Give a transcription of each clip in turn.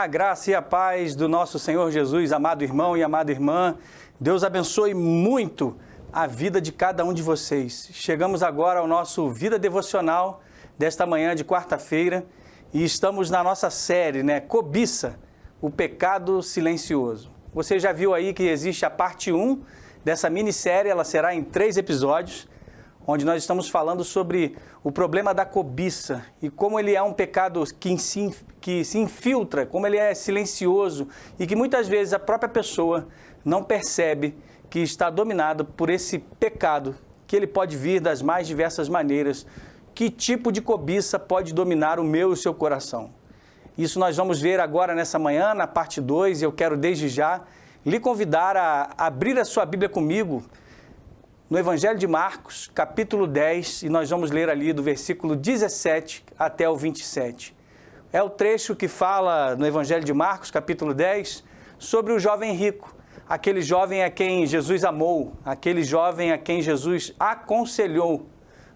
A graça e a paz do nosso Senhor Jesus, amado irmão e amada irmã. Deus abençoe muito a vida de cada um de vocês. Chegamos agora ao nosso Vida Devocional desta manhã de quarta-feira e estamos na nossa série, Cobiça, o pecado silencioso. Você já viu aí que existe a parte 1 dessa minissérie, ela será em 3 episódios, onde nós estamos falando sobre o problema da cobiça e como ele é um pecado que se infiltra, como ele é silencioso e que muitas vezes a própria pessoa não percebe que está dominado por esse pecado, que ele pode vir das mais diversas maneiras. Que tipo de cobiça pode dominar o meu e o seu coração? Isso nós vamos ver agora nessa manhã, na parte 2, e eu quero desde já lhe convidar a abrir a sua Bíblia comigo no Evangelho de Marcos, capítulo 10, e nós vamos ler ali do versículo 17 até o 27. É o trecho que fala no Evangelho de Marcos, capítulo 10, sobre o jovem rico, aquele jovem a quem Jesus amou, aquele jovem a quem Jesus aconselhou,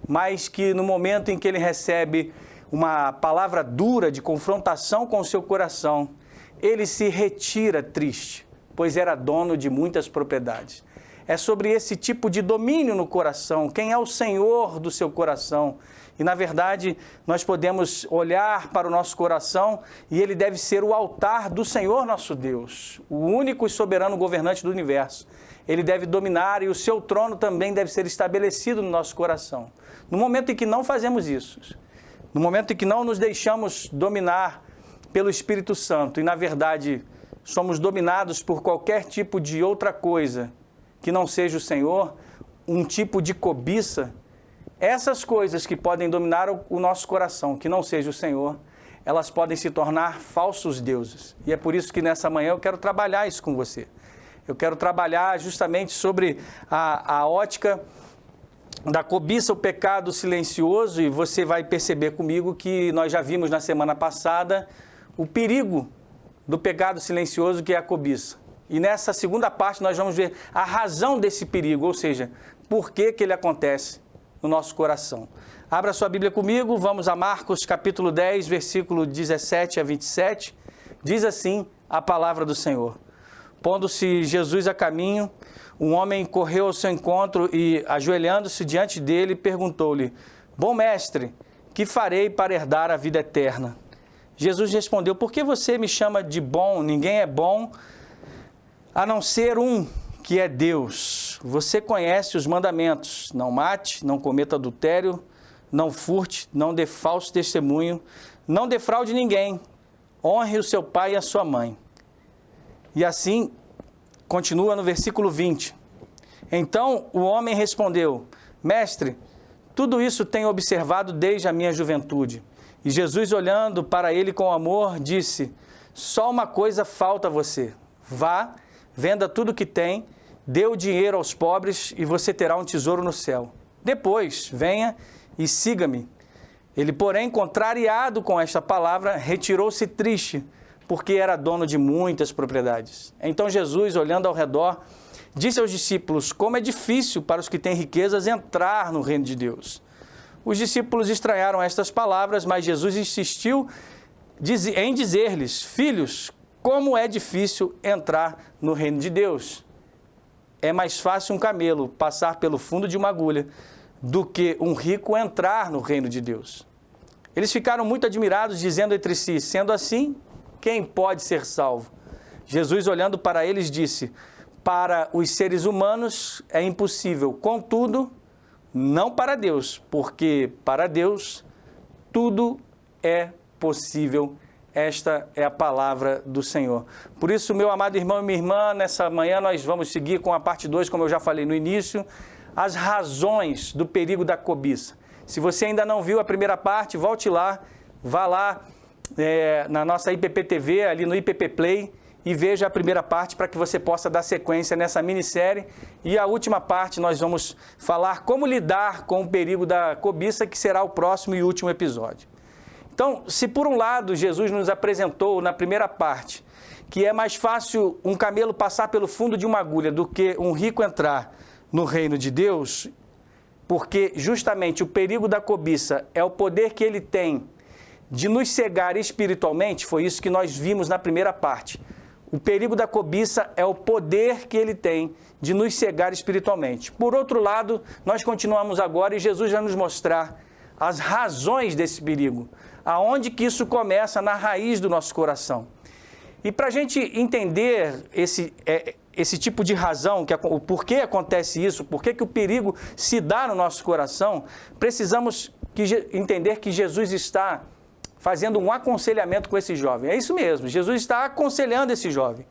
mas que no momento em que ele recebe uma palavra dura de confrontação com o seu coração, ele se retira triste, pois era dono de muitas propriedades. É sobre esse tipo de domínio no coração, quem é o Senhor do seu coração. E, na verdade, nós podemos olhar para o nosso coração e ele deve ser o altar do Senhor nosso Deus, o único e soberano governante do universo. Ele deve dominar e o seu trono também deve ser estabelecido no nosso coração. No momento em que não fazemos isso, no momento em que não nos deixamos dominar pelo Espírito Santo e, na verdade, somos dominados por qualquer tipo de outra coisa que não seja o Senhor, um tipo de cobiça, essas coisas que podem dominar o nosso coração, que não seja o Senhor, elas podem se tornar falsos deuses. E é por isso que nessa manhã eu quero trabalhar isso com você. Eu quero trabalhar justamente sobre a ótica da cobiça, o pecado silencioso, e você vai perceber comigo que nós já vimos na semana passada o perigo do pecado silencioso, que é a cobiça. E nessa segunda parte nós vamos ver a razão desse perigo, ou seja, por que ele acontece no nosso coração. Abra sua Bíblia comigo, vamos a Marcos capítulo 10, versículo 17 a 27. Diz assim a palavra do Senhor. Pondo-se Jesus a caminho, um homem correu ao seu encontro e, ajoelhando-se diante dele, perguntou-lhe: Bom mestre, que farei para herdar a vida eterna? Jesus respondeu: Por que você me chama de bom? Ninguém é bom a não ser um, que é Deus. Você conhece os mandamentos: não mate, não cometa adultério, não furte, não dê falso testemunho, não defraude ninguém, honre o seu pai e a sua mãe. E assim, continua no versículo 20. Então o homem respondeu: Mestre, tudo isso tenho observado desde a minha juventude. E Jesus, olhando para ele com amor, disse: Só uma coisa falta a você. Vá, venda tudo que tem, dê o dinheiro aos pobres e você terá um tesouro no céu. Depois, venha e siga-me. Ele, porém, contrariado com esta palavra, retirou-se triste, porque era dono de muitas propriedades. Então Jesus, olhando ao redor, disse aos discípulos: Como é difícil para os que têm riquezas entrar no reino de Deus. Os discípulos estranharam estas palavras, mas Jesus insistiu em dizer-lhes: Filhos, como é difícil entrar no reino de Deus. É mais fácil um camelo passar pelo fundo de uma agulha do que um rico entrar no reino de Deus. Eles ficaram muito admirados, dizendo entre si: Sendo assim, quem pode ser salvo? Jesus, olhando para eles, disse: Para os seres humanos é impossível, contudo, não para Deus, porque para Deus tudo é possível. Esta é a palavra do Senhor. Por isso, meu amado irmão e minha irmã, nessa manhã nós vamos seguir com a parte 2, como eu já falei no início, as razões do perigo da cobiça. Se você ainda não viu a primeira parte, volte lá, vá lá na nossa IPP-TV, ali no IPP Play, e veja a primeira parte para que você possa dar sequência nessa minissérie. E a última parte nós vamos falar como lidar com o perigo da cobiça, que será o próximo e último episódio. Então, se por um lado Jesus nos apresentou na primeira parte que é mais fácil um camelo passar pelo fundo de uma agulha do que um rico entrar no reino de Deus, porque justamente o perigo da cobiça é o poder que ele tem de nos cegar espiritualmente, foi isso que nós vimos na primeira parte. O perigo da cobiça é o poder que ele tem de nos cegar espiritualmente. Por outro lado, nós continuamos agora e Jesus vai nos mostrar as razões desse perigo, aonde que isso começa na raiz do nosso coração. E para a gente entender esse tipo de razão, o porquê acontece isso, por que o perigo se dá no nosso coração, precisamos entender que Jesus está fazendo um aconselhamento com esse jovem. É isso mesmo, Jesus está aconselhando esse jovem.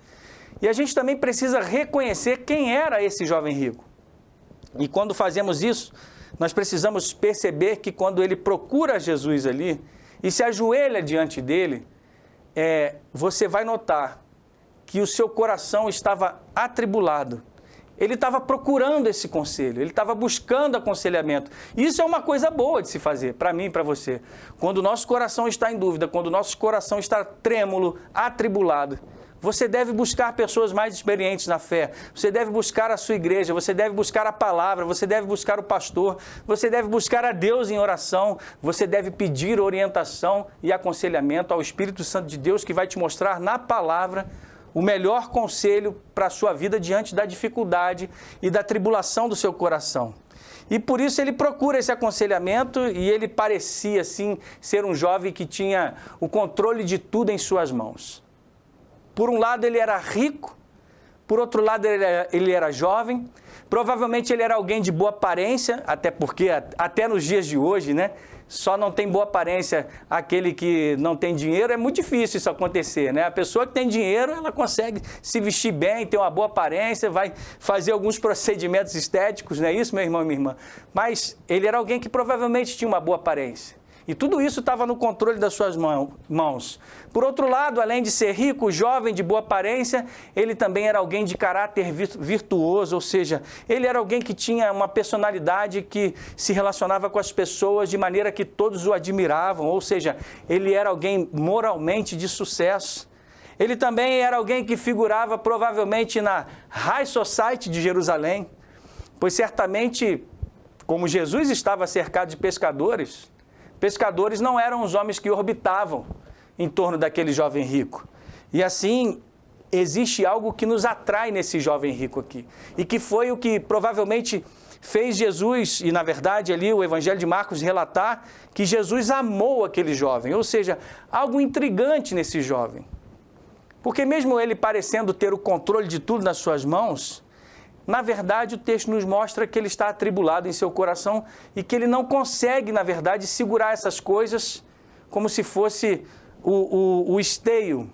E a gente também precisa reconhecer quem era esse jovem rico. E quando fazemos isso, nós precisamos perceber que quando ele procura Jesus ali e se ajoelha diante dele, você vai notar que o seu coração estava atribulado. Ele estava procurando esse conselho, ele estava buscando aconselhamento. Isso é uma coisa boa de se fazer, para mim e para você. Quando o nosso coração está em dúvida, quando o nosso coração está trêmulo, atribulado, você deve buscar pessoas mais experientes na fé, você deve buscar a sua igreja, você deve buscar a palavra, você deve buscar o pastor, você deve buscar a Deus em oração, você deve pedir orientação e aconselhamento ao Espírito Santo de Deus, que vai te mostrar na palavra o melhor conselho para a sua vida diante da dificuldade e da tribulação do seu coração. E por isso ele procura esse aconselhamento e ele parecia, assim, ser um jovem que tinha o controle de tudo em suas mãos. Por um lado ele era rico, por outro lado ele era jovem, provavelmente ele era alguém de boa aparência, até porque até nos dias de hoje, né? Só não tem boa aparência aquele que não tem dinheiro, é muito difícil isso acontecer, né? A pessoa que tem dinheiro, ela consegue se vestir bem, ter uma boa aparência, vai fazer alguns procedimentos estéticos, não é isso, meu irmão e minha irmã? Mas ele era alguém que provavelmente tinha uma boa aparência. E tudo isso estava no controle das suas mãos. Por outro lado, além de ser rico, jovem, de boa aparência, ele também era alguém de caráter virtuoso, ou seja, ele era alguém que tinha uma personalidade que se relacionava com as pessoas de maneira que todos o admiravam, ou seja, ele era alguém moralmente de sucesso. Ele também era alguém que figurava provavelmente na High Society de Jerusalém, pois certamente, como Jesus estava cercado de pescadores não eram os homens que orbitavam em torno daquele jovem rico. E assim, existe algo que nos atrai nesse jovem rico aqui. E que foi o que provavelmente fez Jesus, e na verdade ali o Evangelho de Marcos relatar, que Jesus amou aquele jovem. Ou seja, algo intrigante nesse jovem. Porque mesmo ele parecendo ter o controle de tudo nas suas mãos, na verdade, o texto nos mostra que ele está atribulado em seu coração e que ele não consegue, na verdade, segurar essas coisas como se fosse o esteio,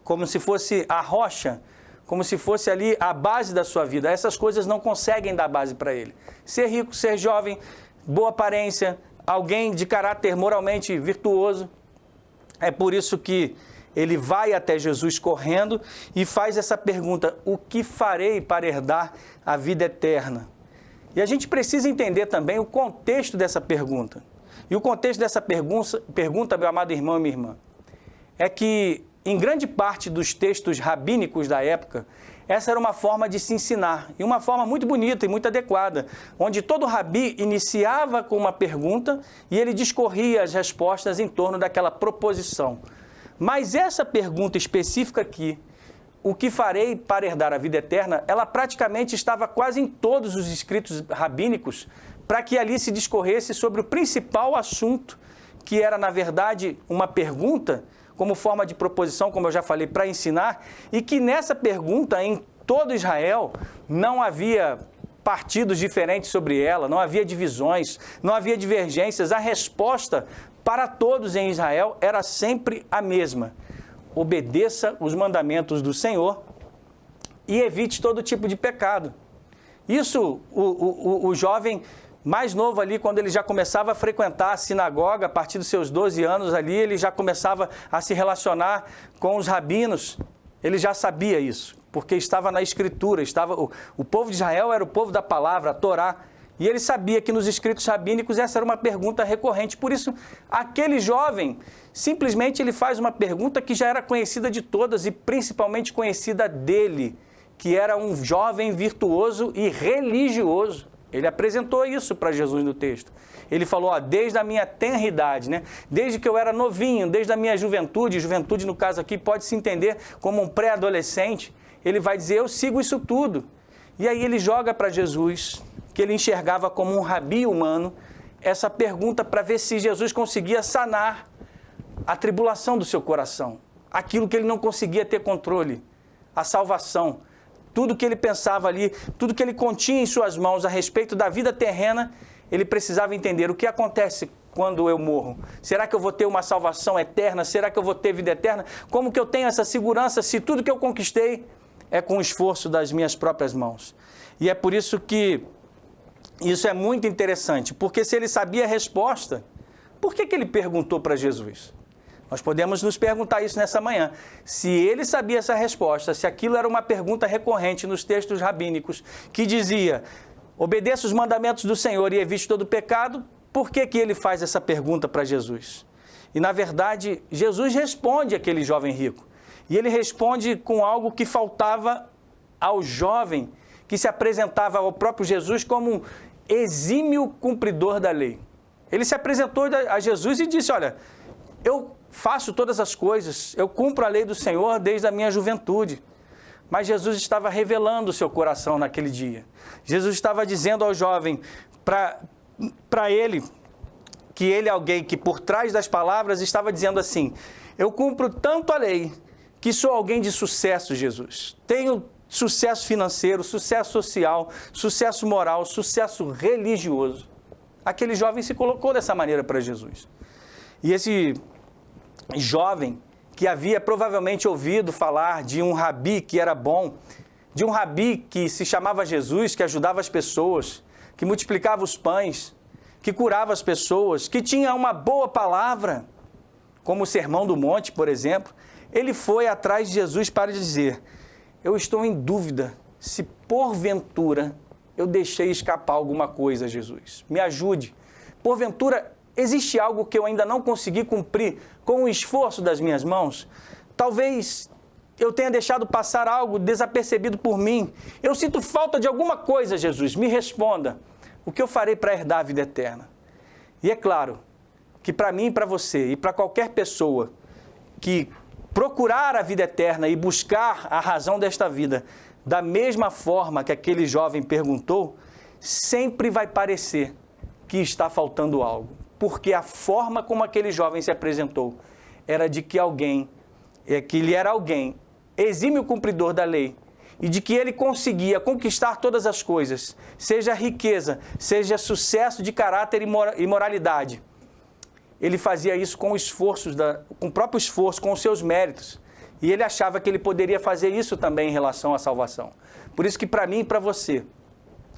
como se fosse a rocha, como se fosse ali a base da sua vida. Essas coisas não conseguem dar base para ele. Ser rico, ser jovem, boa aparência, alguém de caráter moralmente virtuoso. É por isso que ele vai até Jesus correndo e faz essa pergunta: o que farei para herdar a vida eterna? E a gente precisa entender também o contexto dessa pergunta. E o contexto dessa pergunta, meu amado irmão e minha irmã, é que em grande parte dos textos rabínicos da época, essa era uma forma de se ensinar, e uma forma muito bonita e muito adequada, onde todo rabi iniciava com uma pergunta e ele discorria as respostas em torno daquela proposição. Mas essa pergunta específica aqui, o que farei para herdar a vida eterna, ela praticamente estava quase em todos os escritos rabínicos, para que ali se discorresse sobre o principal assunto, que era, na verdade, uma pergunta, como forma de proposição, como eu já falei, para ensinar, e que nessa pergunta, em todo Israel, não havia partidos diferentes sobre ela, não havia divisões, não havia divergências. A resposta para todos em Israel era sempre a mesma: obedeça os mandamentos do Senhor e evite todo tipo de pecado. Isso, o jovem mais novo ali, quando ele já começava a frequentar a sinagoga, a partir dos seus 12 anos ali, ele já começava a se relacionar com os rabinos. Ele já sabia isso, porque estava na Escritura, o povo de Israel era o povo da palavra, a Torá. E ele sabia que nos escritos rabínicos essa era uma pergunta recorrente. Por isso, aquele jovem, simplesmente ele faz uma pergunta que já era conhecida de todas e principalmente conhecida dele, que era um jovem virtuoso e religioso. Ele apresentou isso para Jesus no texto. Ele falou, ó, desde a minha tenra idade, né? Desde que eu era novinho, desde a minha juventude no caso aqui pode se entender como um pré-adolescente, ele vai dizer, eu sigo isso tudo. E aí ele joga para Jesus, que ele enxergava como um rabi humano, essa pergunta para ver se Jesus conseguia sanar a tribulação do seu coração, aquilo que ele não conseguia ter controle, a salvação. Tudo que ele pensava ali, tudo que ele continha em suas mãos a respeito da vida terrena, ele precisava entender o que acontece quando eu morro. Será que eu vou ter uma salvação eterna? Será que eu vou ter vida eterna? Como que eu tenho essa segurança se tudo que eu conquistei é com o esforço das minhas próprias mãos? E é por isso que isso é muito interessante, porque se ele sabia a resposta, por que ele perguntou para Jesus? Nós podemos nos perguntar isso nessa manhã. Se ele sabia essa resposta, se aquilo era uma pergunta recorrente nos textos rabínicos, que dizia, obedeça os mandamentos do Senhor e evite todo pecado, por que ele faz essa pergunta para Jesus? E, na verdade, Jesus responde àquele jovem rico. E ele responde com algo que faltava ao jovem que se apresentava ao próprio Jesus como um exímio cumpridor da lei. Ele se apresentou a Jesus e disse, olha, eu faço todas as coisas, eu cumpro a lei do Senhor desde a minha juventude. Mas Jesus estava revelando o seu coração naquele dia. Jesus estava dizendo ao jovem, para ele, que ele é alguém que por trás das palavras estava dizendo assim, eu cumpro tanto a lei, que sou alguém de sucesso, Jesus. Tenho sucesso financeiro, sucesso social, sucesso moral, sucesso religioso. Aquele jovem se colocou dessa maneira para Jesus. E esse jovem que havia provavelmente ouvido falar de um rabi que era bom, de um rabi que se chamava Jesus, que ajudava as pessoas, que multiplicava os pães, que curava as pessoas, que tinha uma boa palavra, como o Sermão do Monte, por exemplo, ele foi atrás de Jesus para dizer, eu estou em dúvida se porventura eu deixei escapar alguma coisa, Jesus. Me ajude. Porventura, existe algo que eu ainda não consegui cumprir com o esforço das minhas mãos? Talvez eu tenha deixado passar algo desapercebido por mim. Eu sinto falta de alguma coisa, Jesus. Me responda. O que eu farei para herdar a vida eterna? E é claro que para mim e para você e para qualquer pessoa que procurar a vida eterna e buscar a razão desta vida da mesma forma que aquele jovem perguntou, sempre vai parecer que está faltando algo. Porque a forma como aquele jovem se apresentou era de que ele era alguém, exímio cumpridor da lei, e de que ele conseguia conquistar todas as coisas, seja riqueza, seja sucesso de caráter e moralidade. Ele fazia isso com com o próprio esforço, com os seus méritos. E ele achava que ele poderia fazer isso também em relação à salvação. Por isso que para mim e para você,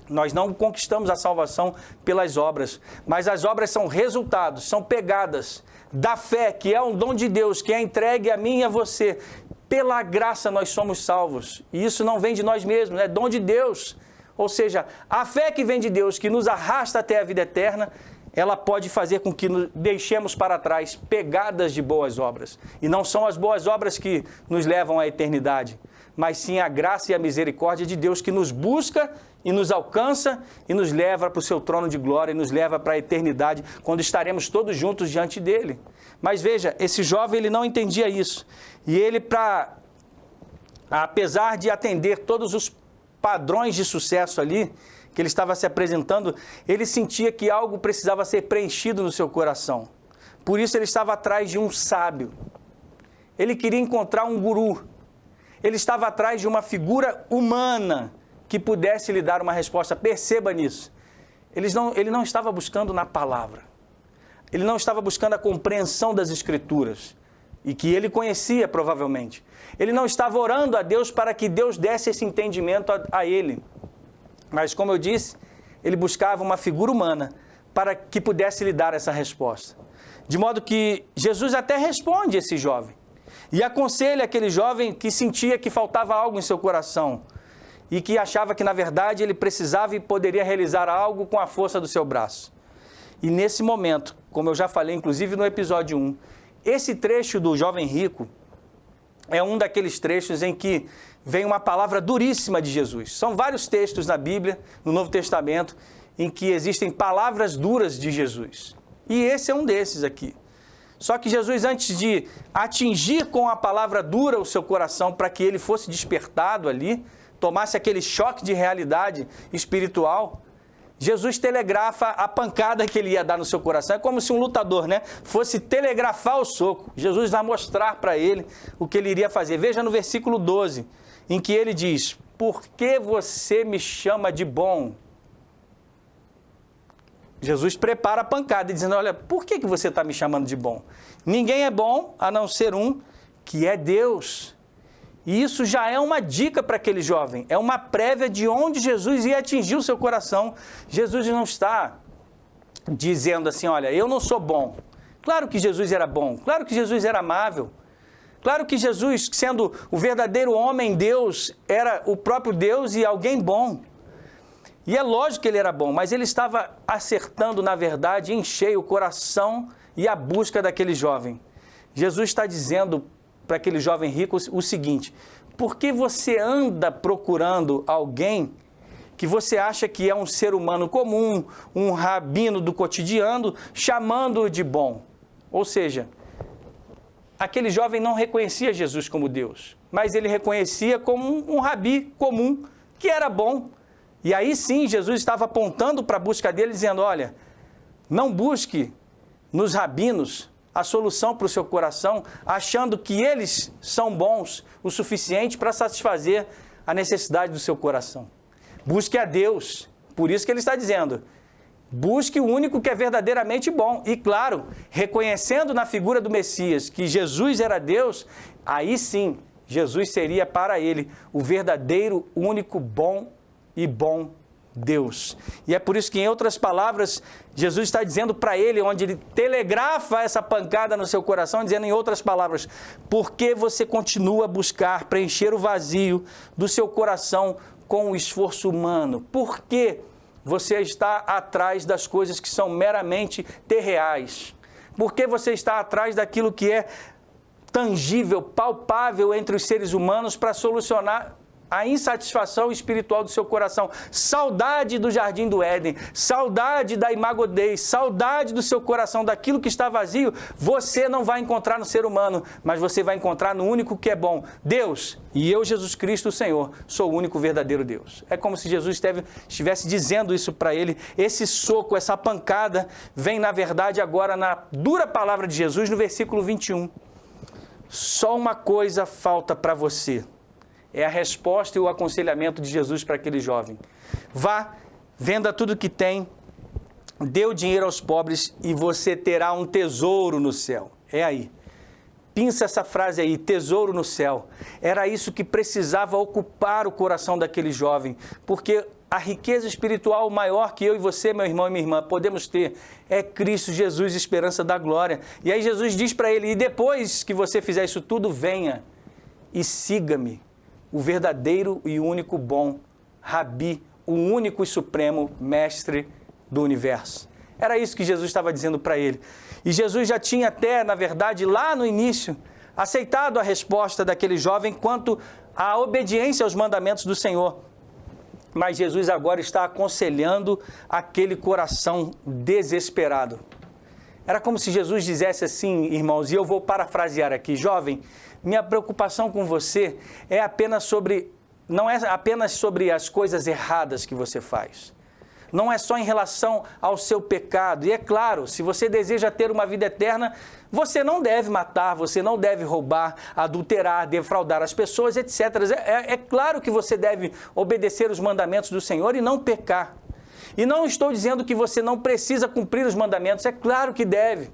nós não conquistamos a salvação pelas obras, mas as obras são resultados, são pegadas da fé, que é um dom de Deus, que é entregue a mim e a você. Pela graça nós somos salvos. E isso não vem de nós mesmos, é dom de Deus. Ou seja, a fé que vem de Deus, que nos arrasta até a vida eterna, ela pode fazer com que deixemos para trás pegadas de boas obras. E não são as boas obras que nos levam à eternidade, mas sim a graça e a misericórdia de Deus que nos busca e nos alcança e nos leva para o seu trono de glória e nos leva para a eternidade, quando estaremos todos juntos diante dele. Mas veja, esse jovem ele não entendia isso. E ele, apesar de atender todos os padrões de sucesso ali, que ele estava se apresentando, ele sentia que algo precisava ser preenchido no seu coração. Por isso ele estava atrás de um sábio. Ele queria encontrar um guru. Ele estava atrás de uma figura humana que pudesse lhe dar uma resposta. Perceba nisso. Ele não estava buscando na palavra. Ele não estava buscando a compreensão das Escrituras, e que ele conhecia provavelmente. Ele não estava orando a Deus para que Deus desse esse entendimento a ele. Mas, como eu disse, ele buscava uma figura humana para que pudesse lhe dar essa resposta. De modo que Jesus até responde esse jovem e aconselha aquele jovem que sentia que faltava algo em seu coração e que achava que, na verdade, ele precisava e poderia realizar algo com a força do seu braço. E nesse momento, como eu já falei, inclusive no episódio 1, esse trecho do jovem rico é um daqueles trechos em que vem uma palavra duríssima de Jesus. São vários textos na Bíblia, no Novo Testamento, em que existem palavras duras de Jesus. E esse é um desses aqui. Só que Jesus, antes de atingir com a palavra dura o seu coração para que ele fosse despertado ali, tomasse aquele choque de realidade espiritual, Jesus telegrafa a pancada que ele ia dar no seu coração. É como se um lutador, fosse telegrafar o soco. Jesus vai mostrar para ele o que ele iria fazer. Veja no versículo 12, em que ele diz: por que você me chama de bom? Jesus prepara a pancada, dizendo: olha, por que você está me chamando de bom? Ninguém é bom a não ser um, que é Deus. E isso já é uma dica para aquele jovem, é uma prévia de onde Jesus ia atingir o seu coração. Jesus não está dizendo assim: olha, eu não sou bom. Claro que Jesus era bom, claro que Jesus era amável, claro que Jesus, sendo o verdadeiro homem Deus, era o próprio Deus e alguém bom. E é lógico que ele era bom, mas ele estava acertando, na verdade, em cheio o coração e a busca daquele jovem. Jesus está dizendo para aquele jovem rico o seguinte: por que você anda procurando alguém que você acha que é um ser humano comum, um rabino do cotidiano, chamando-o de bom? Ou seja, aquele jovem não reconhecia Jesus como Deus, mas ele reconhecia como um rabi comum, que era bom. E aí sim, Jesus estava apontando para a busca dele, dizendo: olha, não busque nos rabinos a solução para o seu coração, achando que eles são bons o suficiente para satisfazer a necessidade do seu coração. Busque a Deus. Por isso que ele está dizendo: busque o único que é verdadeiramente bom. E claro, reconhecendo na figura do Messias que Jesus era Deus, aí sim, Jesus seria para ele o verdadeiro, único, bom e bom Deus. E é por isso que, em outras palavras, Jesus está dizendo para ele, onde ele telegrafa essa pancada no seu coração, dizendo em outras palavras: por que você continua a buscar preencher o vazio do seu coração com o esforço humano? Por que você está atrás das coisas que são meramente terreais? Por que você está atrás daquilo que é tangível, palpável entre os seres humanos para solucionar a insatisfação espiritual do seu coração? Saudade do jardim do Éden, saudade da Imago Dei, saudade do seu coração, daquilo que está vazio, você não vai encontrar no ser humano, mas você vai encontrar no único que é bom, Deus. E eu, Jesus Cristo, o Senhor, sou o único verdadeiro Deus. É como se Jesus estivesse dizendo isso para ele. Esse soco, essa pancada, vem na verdade agora na dura palavra de Jesus no versículo 21. Só uma coisa falta para você. É a resposta e o aconselhamento de Jesus para aquele jovem: vá, venda tudo que tem, dê o dinheiro aos pobres e você terá um tesouro no céu. É aí. Pinça essa frase aí: tesouro no céu. Era isso que precisava ocupar o coração daquele jovem, porque a riqueza espiritual maior que eu e você, meu irmão e minha irmã, podemos ter é Cristo Jesus, esperança da glória. E aí Jesus diz para ele: e depois que você fizer isso tudo, venha e siga-me, o verdadeiro e único bom Rabi, o único e supremo mestre do universo. Era isso que Jesus estava dizendo para ele. E Jesus já tinha até, na verdade, lá no início, aceitado a resposta daquele jovem quanto à obediência aos mandamentos do Senhor. Mas Jesus agora está aconselhando aquele coração desesperado. Era como se Jesus dissesse assim, irmãos, e eu vou parafrasear aqui: jovem, minha preocupação com você não é apenas sobre as coisas erradas que você faz. Não é só em relação ao seu pecado. E é claro, se você deseja ter uma vida eterna, você não deve matar, você não deve roubar, adulterar, defraudar as pessoas, etc. É claro que você deve obedecer os mandamentos do Senhor e não pecar. E não estou dizendo que você não precisa cumprir os mandamentos, é claro que deve.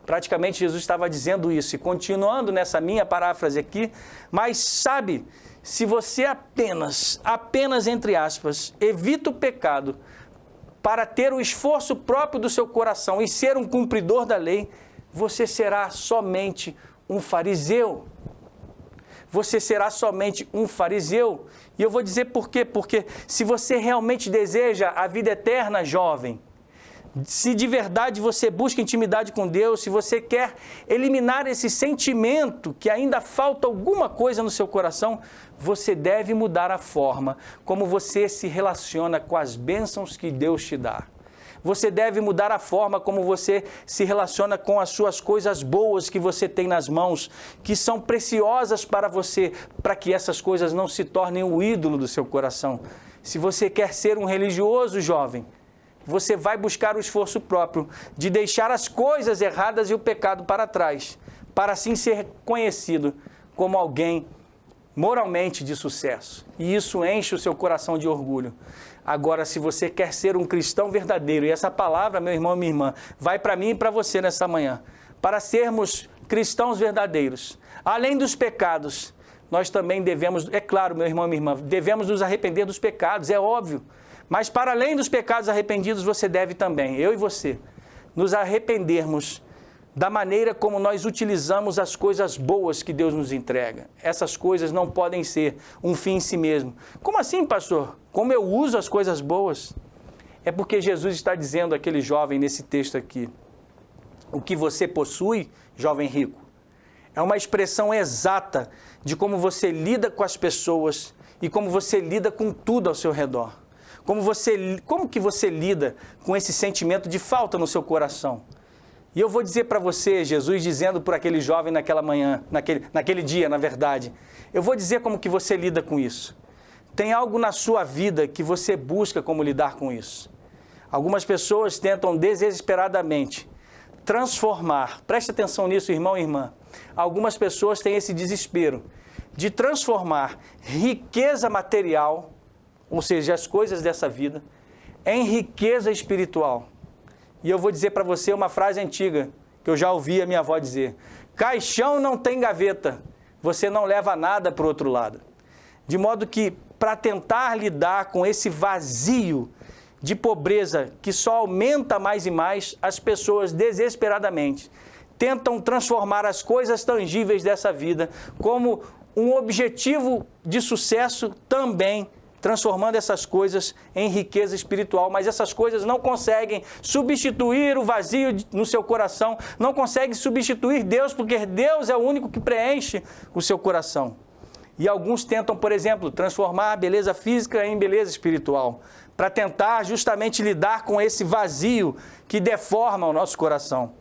Praticamente Jesus estava dizendo isso, e continuando nessa minha paráfrase aqui, mas sabe, se você apenas entre aspas, evita o pecado para ter o esforço próprio do seu coração e ser um cumpridor da lei, você será somente um fariseu. Você será somente um fariseu. E eu vou dizer por quê. Porque se você realmente deseja a vida eterna, jovem, se de verdade você busca intimidade com Deus, se você quer eliminar esse sentimento que ainda falta alguma coisa no seu coração, você deve mudar a forma como você se relaciona com as bênçãos que Deus te dá. Você deve mudar a forma como você se relaciona com as suas coisas boas que você tem nas mãos, que são preciosas para você, para que essas coisas não se tornem o ídolo do seu coração. Se você quer ser um religioso, jovem, você vai buscar o esforço próprio de deixar as coisas erradas e o pecado para trás, para assim ser conhecido como alguém moralmente de sucesso. E isso enche o seu coração de orgulho. Agora, se você quer ser um cristão verdadeiro, e essa palavra, meu irmão e minha irmã, vai para mim e para você nessa manhã, para sermos cristãos verdadeiros, além dos pecados, nós também devemos, é claro, meu irmão e minha irmã, devemos nos arrepender dos pecados, é óbvio, mas para além dos pecados arrependidos, você deve também, eu e você, nos arrependermos da maneira como nós utilizamos as coisas boas que Deus nos entrega. Essas coisas não podem ser um fim em si mesmo. Como assim, pastor? Como eu uso as coisas boas? É porque Jesus está dizendo àquele jovem nesse texto aqui, o que você possui, jovem rico, é uma expressão exata de como você lida com as pessoas e como você lida com tudo ao seu redor. Como que você lida com esse sentimento de falta no seu coração? E eu vou dizer para você, Jesus dizendo por aquele jovem naquela manhã, naquele dia, na verdade, eu vou dizer como que você lida com isso. Tem algo na sua vida que você busca como lidar com isso. Algumas pessoas tentam desesperadamente transformar, preste atenção nisso, irmão e irmã, algumas pessoas têm esse desespero de transformar riqueza material, ou seja, as coisas dessa vida, em riqueza espiritual. E eu vou dizer para você uma frase antiga, que eu já ouvi a minha avó dizer: caixão não tem gaveta, você não leva nada para o outro lado. De modo que, para tentar lidar com esse vazio de pobreza que só aumenta mais e mais, as pessoas desesperadamente tentam transformar as coisas tangíveis dessa vida como um objetivo de sucesso também, transformando essas coisas em riqueza espiritual, mas essas coisas não conseguem substituir o vazio no seu coração, não conseguem substituir Deus, porque Deus é o único que preenche o seu coração. E alguns tentam, por exemplo, transformar a beleza física em beleza espiritual, para tentar justamente lidar com esse vazio que deforma o nosso coração.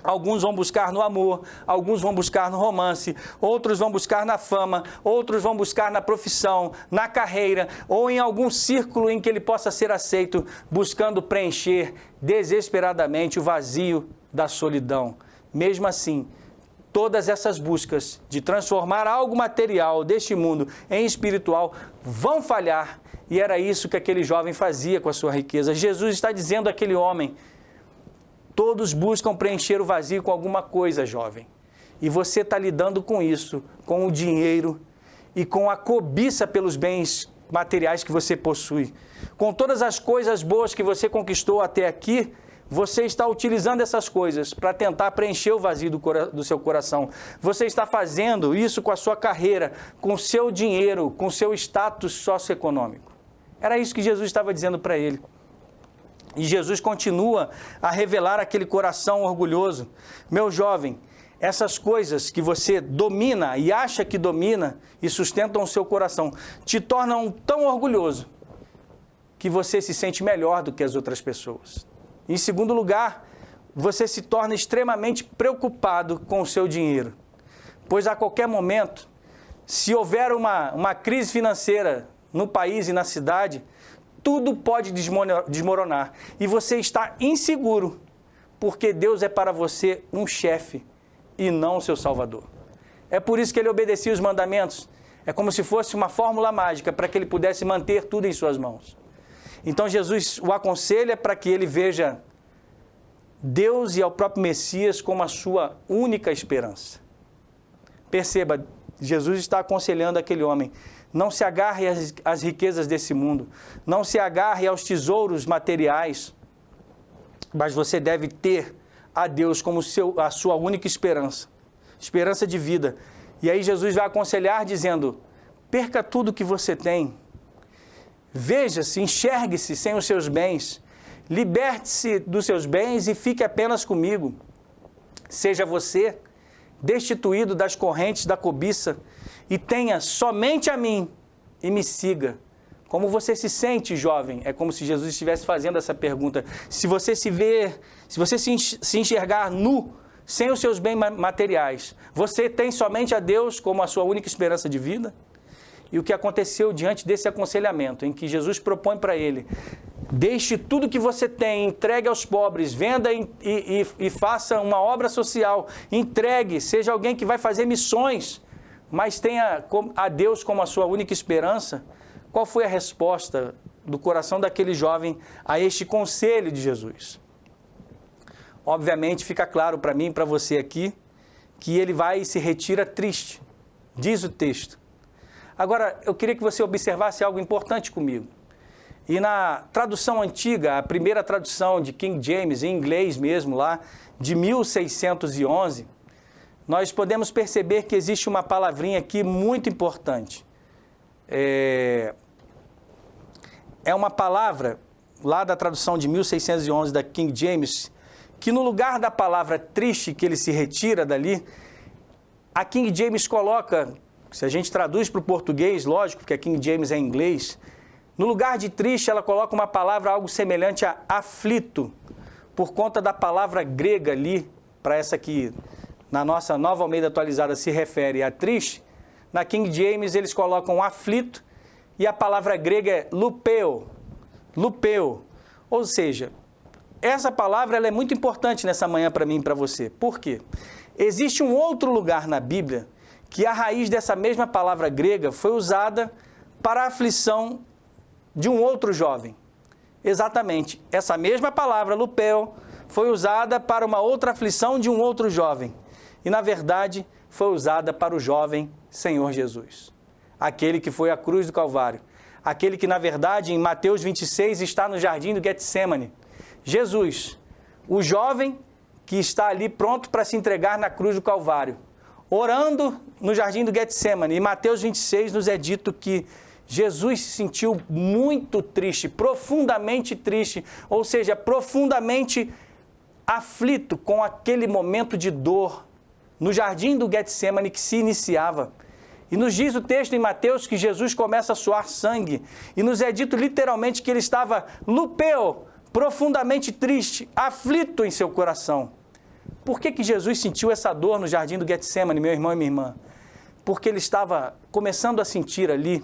Alguns vão buscar no amor, alguns vão buscar no romance, outros vão buscar na fama, outros vão buscar na profissão, na carreira, ou em algum círculo em que ele possa ser aceito, buscando preencher desesperadamente o vazio da solidão. Mesmo assim, todas essas buscas de transformar algo material deste mundo em espiritual vão falhar, e era isso que aquele jovem fazia com a sua riqueza. Jesus está dizendo àquele homem: todos buscam preencher o vazio com alguma coisa, jovem. E você está lidando com isso, com o dinheiro e com a cobiça pelos bens materiais que você possui. Com todas as coisas boas que você conquistou até aqui, você está utilizando essas coisas para tentar preencher o vazio do seu coração. Você está fazendo isso com a sua carreira, com o seu dinheiro, com o seu status socioeconômico. Era isso que Jesus estava dizendo para ele. E Jesus continua a revelar aquele coração orgulhoso. Meu jovem, essas coisas que você domina e acha que domina e sustentam o seu coração, te tornam tão orgulhoso que você se sente melhor do que as outras pessoas. Em segundo lugar, você se torna extremamente preocupado com o seu dinheiro, pois a qualquer momento, se houver uma crise financeira no país e na cidade, tudo pode desmoronar e você está inseguro, porque Deus é para você um chefe e não o seu salvador. É por isso que ele obedecia os mandamentos. É como se fosse uma fórmula mágica para que ele pudesse manter tudo em suas mãos. Então Jesus o aconselha para que ele veja Deus e ao próprio Messias como a sua única esperança. Perceba, Jesus está aconselhando aquele homem: não se agarre às riquezas desse mundo, não se agarre aos tesouros materiais, mas você deve ter a Deus como a sua única esperança de vida. E aí Jesus vai aconselhar dizendo: perca tudo que você tem, veja-se, enxergue-se sem os seus bens, liberte-se dos seus bens e fique apenas comigo. Seja você destituído das correntes da cobiça e tenha somente a mim e me siga. Como você se sente, jovem? É como se Jesus estivesse fazendo essa pergunta. Se você se ver, se você se enxergar nu, sem os seus bens materiais, você tem somente a Deus como a sua única esperança de vida? E o que aconteceu diante desse aconselhamento, em que Jesus propõe para ele: deixe tudo que você tem, entregue aos pobres, venda e faça uma obra social, entregue, seja alguém que vai fazer missões, mas tenha a Deus como a sua única esperança. Qual foi a resposta do coração daquele jovem a este conselho de Jesus? Obviamente fica claro para mim e para você aqui que ele vai e se retira triste, diz o texto. Agora, eu queria que você observasse algo importante comigo. E na tradução antiga, a primeira tradução de King James, em inglês mesmo, lá, de 1611, nós podemos perceber que existe uma palavrinha aqui muito importante. É uma palavra, lá da tradução de 1611 da King James, que no lugar da palavra triste, que ele se retira dali, a King James coloca, se a gente traduz para o português, lógico, porque a King James é em inglês, no lugar de triste, ela coloca uma palavra algo semelhante a aflito, por conta da palavra grega ali, para essa que na nossa Nova Almeida Atualizada se refere a triste. Na King James eles colocam aflito e a palavra grega é lupeo, ou seja, essa palavra ela é muito importante nessa manhã para mim e para você. Por quê? Existe um outro lugar na Bíblia que a raiz dessa mesma palavra grega foi usada para a aflição de um outro jovem. Exatamente, essa mesma palavra, lupeo, foi usada para uma outra aflição de um outro jovem. E, na verdade, foi usada para o jovem Senhor Jesus. Aquele que foi à cruz do Calvário. Aquele que, na verdade, em Mateus 26, está no jardim do Getsemane. Jesus, o jovem que está ali pronto para se entregar na cruz do Calvário, orando no jardim do Getsemane. Em Mateus 26 nos é dito que Jesus se sentiu muito triste, profundamente triste, ou seja, profundamente aflito com aquele momento de dor no jardim do Getsemane que se iniciava. E nos diz o texto em Mateus que Jesus começa a suar sangue, e nos é dito literalmente que ele estava lupeo, profundamente triste, aflito em seu coração. Por que Jesus sentiu essa dor no jardim do Getsemane, meu irmão e minha irmã? Porque ele estava começando a sentir ali,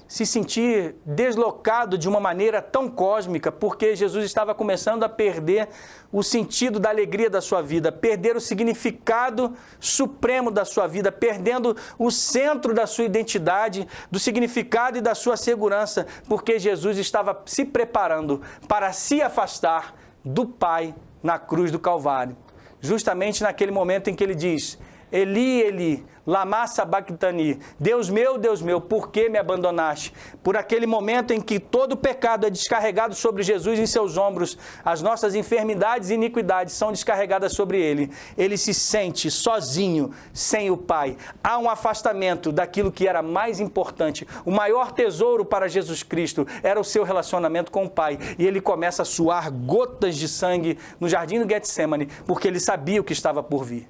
se sentir deslocado de uma maneira tão cósmica, porque Jesus estava começando a perder o sentido da alegria da sua vida, perder o significado supremo da sua vida, perdendo o centro da sua identidade, do significado e da sua segurança, porque Jesus estava se preparando para se afastar do Pai na cruz do Calvário. Justamente naquele momento em que ele diz: Eli, Eli, lama sabachthani, Deus meu, por que me abandonaste? Por aquele momento em que todo o pecado é descarregado sobre Jesus em seus ombros, as nossas enfermidades e iniquidades são descarregadas sobre ele. Ele se sente sozinho, sem o Pai. Há um afastamento daquilo que era mais importante. O maior tesouro para Jesus Cristo era o seu relacionamento com o Pai. E ele começa a suar gotas de sangue no jardim do Getsemane, porque ele sabia o que estava por vir.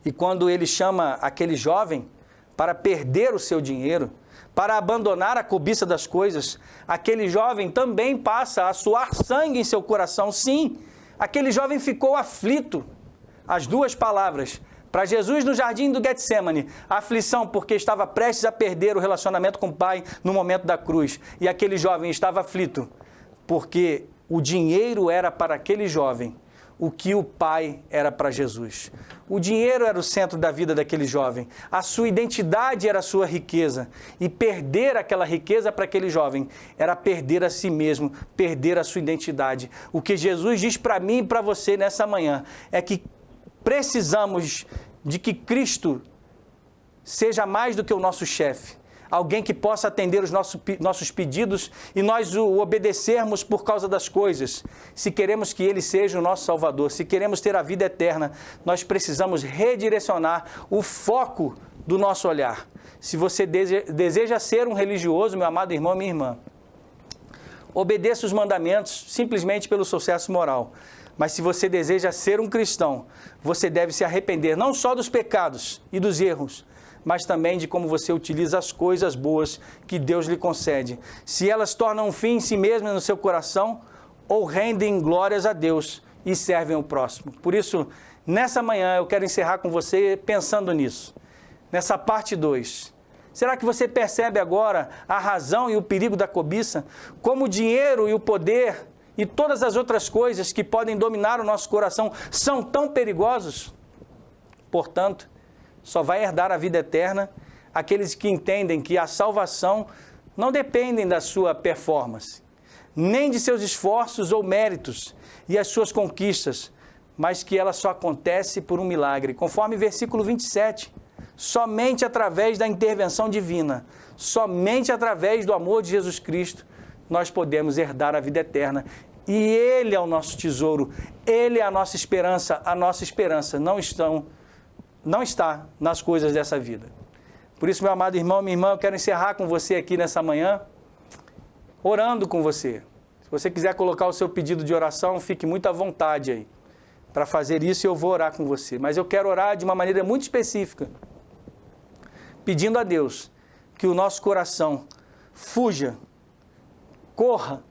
E quando ele chama aquele jovem para perder o seu dinheiro, para abandonar a cobiça das coisas, aquele jovem também passa a suar sangue em seu coração. Sim, aquele jovem ficou aflito. As duas palavras. Para Jesus no jardim do Getsemane, aflição porque estava prestes a perder o relacionamento com o Pai no momento da cruz. E aquele jovem estava aflito porque o dinheiro era para aquele jovem o que o Pai era para Jesus. O dinheiro era o centro da vida daquele jovem. A sua identidade era a sua riqueza. E perder aquela riqueza para aquele jovem era perder a si mesmo, perder a sua identidade. O que Jesus diz para mim e para você nessa manhã é que precisamos de que Cristo seja mais do que o nosso chefe. Alguém que possa atender os nossos pedidos e nós o obedecermos por causa das coisas. Se queremos que Ele seja o nosso Salvador, se queremos ter a vida eterna, nós precisamos redirecionar o foco do nosso olhar. Se você deseja ser um religioso, meu amado irmão e minha irmã, obedeça os mandamentos simplesmente pelo sucesso moral. Mas se você deseja ser um cristão, você deve se arrepender não só dos pecados e dos erros, mas também de como você utiliza as coisas boas que Deus lhe concede. Se elas tornam um fim em si mesmas no seu coração, ou rendem glórias a Deus e servem o próximo. Por isso, nessa manhã eu quero encerrar com você pensando nisso. Nessa parte 2. Será que você percebe agora a razão e o perigo da cobiça? Como o dinheiro e o poder e todas as outras coisas que podem dominar o nosso coração são tão perigosos? Portanto, só vai herdar a vida eterna aqueles que entendem que a salvação não depende da sua performance, nem de seus esforços ou méritos e as suas conquistas, mas que ela só acontece por um milagre. Conforme versículo 27, somente através da intervenção divina, somente através do amor de Jesus Cristo, nós podemos herdar a vida eterna. E Ele é o nosso tesouro, Ele é a nossa esperança não está nas coisas dessa vida. Por isso, meu amado irmão, minha irmã, eu quero encerrar com você aqui nessa manhã, orando com você. Se você quiser colocar o seu pedido de oração, fique muito à vontade aí para fazer isso e eu vou orar com você. Mas eu quero orar de uma maneira muito específica, pedindo a Deus que o nosso coração fuja, corra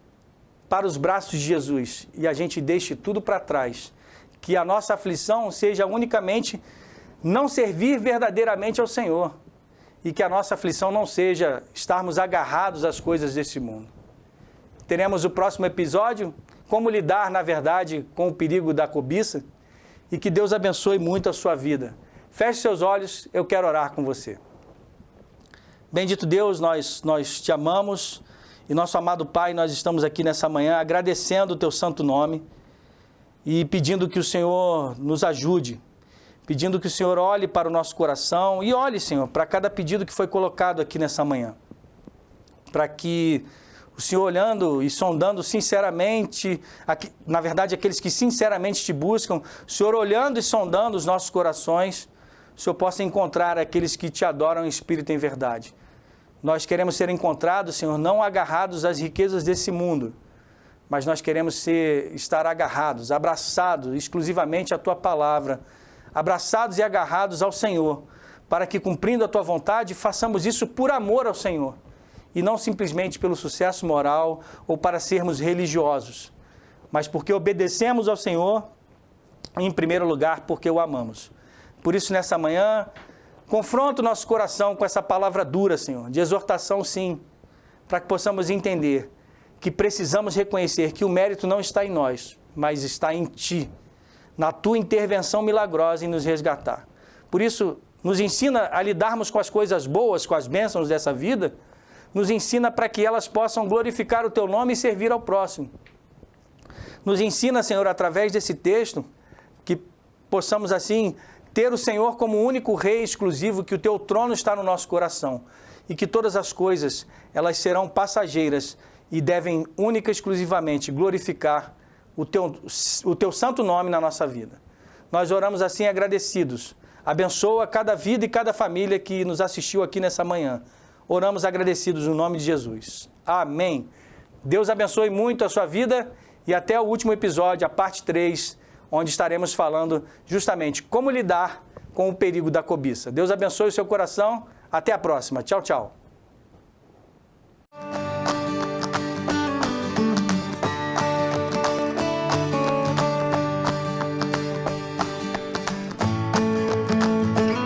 para os braços de Jesus e a gente deixe tudo para trás. Que a nossa aflição seja unicamente não servir verdadeiramente ao Senhor e que a nossa aflição não seja estarmos agarrados às coisas desse mundo. Teremos o próximo episódio, como lidar, na verdade, com o perigo da cobiça, e que Deus abençoe muito a sua vida. Feche seus olhos, eu quero orar com você. Bendito Deus, nós te amamos e nosso amado Pai, nós estamos aqui nessa manhã agradecendo o teu santo nome e pedindo que o Senhor nos ajude, pedindo que o Senhor olhe para o nosso coração e olhe, Senhor, para cada pedido que foi colocado aqui nessa manhã, para que o Senhor olhando e sondando sinceramente, na verdade aqueles que sinceramente te buscam, o Senhor olhando e sondando os nossos corações, o Senhor possa encontrar aqueles que te adoram em espírito e em verdade. Nós queremos ser encontrados, Senhor, não agarrados às riquezas desse mundo, mas nós queremos estar agarrados, abraçados exclusivamente à Tua palavra, abraçados e agarrados ao Senhor, para que, cumprindo a Tua vontade, façamos isso por amor ao Senhor, e não simplesmente pelo sucesso moral ou para sermos religiosos, mas porque obedecemos ao Senhor, em primeiro lugar, porque o amamos. Por isso, nessa manhã, confronta o nosso coração com essa palavra dura, Senhor, de exortação, sim, para que possamos entender que precisamos reconhecer que o mérito não está em nós, mas está em Ti, na Tua intervenção milagrosa em nos resgatar. Por isso, nos ensina a lidarmos com as coisas boas, com as bênçãos dessa vida, nos ensina para que elas possam glorificar o Teu nome e servir ao próximo. Nos ensina, Senhor, através desse texto, que possamos assim ter o Senhor como o único Rei exclusivo, que o Teu trono está no nosso coração e que todas as coisas, elas serão passageiras e devem única e exclusivamente glorificar o teu santo nome na nossa vida. Nós oramos assim agradecidos. Abençoa cada vida e cada família que nos assistiu aqui nessa manhã. Oramos agradecidos no nome de Jesus. Amém. Deus abençoe muito a sua vida e até o último episódio, a parte 3, onde estaremos falando justamente como lidar com o perigo da cobiça. Deus abençoe o seu coração. Até a próxima. Tchau, tchau.